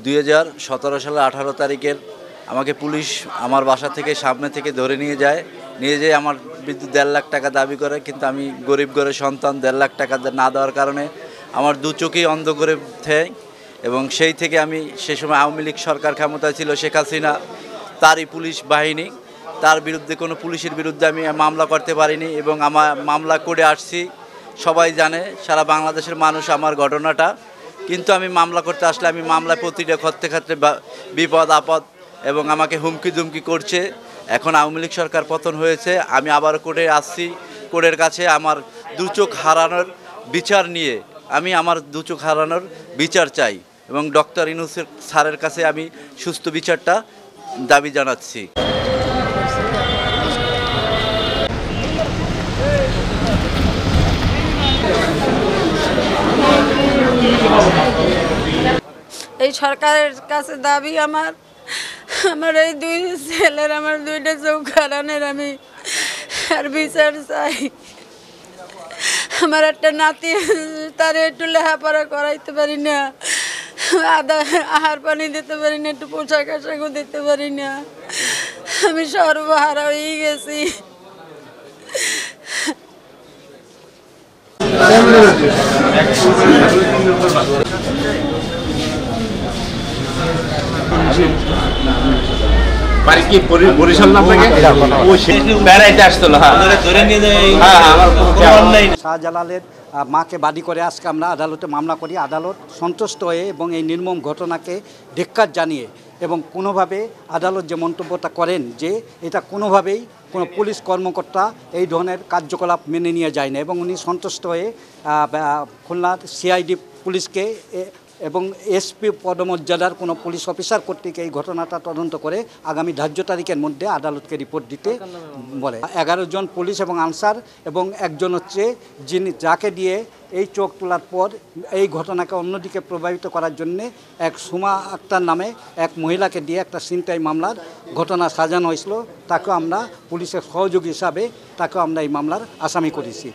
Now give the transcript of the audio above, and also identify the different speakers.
Speaker 1: 2017 সালে 18 তারিখের আমাকে পুলিশ আমার বাসা থেকে সামনে থেকে ধরে নিয়ে যায়। আমার বিরুদ্ধে 1.5 লাখ টাকা দাবি করে, কিন্তু আমি গরিব ঘরের সন্তান, 1.5 লাখ টাকা না দেওয়ার কারণে আমার দু চোখেই অন্ধ করে দেয়। এবং সেই থেকে আমি সে সময় আওয়ামী লীগ সরকার ক্ষমতায় ছিল, শেখ হাসিনা তারই পুলিশ বাহিনী, তার বিরুদ্ধে কোনো পুলিশের বিরুদ্ধে আমি মামলা করতে পারিনি এবং আমার মামলা করে আসছি। সবাই জানে, সারা বাংলাদেশের মানুষ আমার ঘটনাটা। কিন্তু আমি মামলা করতে আসলে আমি মামলায় প্রতিটা ক্ষেত্রে বিপদ আপদ এবং আমাকে হুমকি দুমকি করছে। এখন আওয়ামী লীগ সরকার পতন হয়েছে, আমি আবার কোর্টে আসছি। কোর্টের কাছে আমার দু চোখ হারানোর বিচার নিয়ে আমি আমার দু চোখ হারানোর বিচার চাই এবং ডক্টর ইউনূসের স্যারের কাছে আমি সুস্থ বিচারটা দাবি জানাচ্ছি।
Speaker 2: এই সরকারের কাছে দাবি আমার এই দুই ছেলের, আমার দুইটা চোখ হারানোর আমি আর বিচার চাই। আমার একটা নাতি, তারে একটু লেখাপড়া করাইতে পারি না, আহার পানি দিতে পারি না, একটু পোশাক আশাকও দিতে পারি না। আমি সর্বহারা হয়ে গেছি।
Speaker 3: বাড়ি কি বরিশাল না আপনাকে বেড়াইতে আসতো না।
Speaker 4: শাহজালালের মাকে বাদী করে আজকে আমরা আদালতে মামলা করি। আদালত সন্তুষ্ট হয়ে এবং এই নির্মম ঘটনাকে ধিক্কার জানিয়ে এবং কোনোভাবে আদালত যে মন্তব্যটা করেন যে এটা কোনোভাবেই কোনো পুলিশ কর্মকর্তা এই ধরনের কার্যকলাপ মেনে নিয়ে যায় না, এবং উনি সন্তুষ্ট হয়ে খুলনার সিআইডি পুলিশকে এবং এসপি পদমর্যাদার কোনো পুলিশ অফিসার কর্তৃক এই ঘটনাটা তদন্ত করে আগামী ধার্য তারিখের মধ্যে আদালতকে রিপোর্ট দিতে বলে। 11 জন পুলিশ এবং আনসার এবং একজন হচ্ছে যাকে দিয়ে এই চোখ তোলার পর এই ঘটনাকে অন্যদিকে প্রভাবিত করার জন্যে এক সুমা আক্তার নামে এক মহিলাকে দিয়ে একটা ছিনতাই মামলার ঘটনা সাজানো হয়েছিল। তাকেও আমরা পুলিশের সহযোগী হিসাবে তাকেও আমরা এই মামলার আসামি করেছি।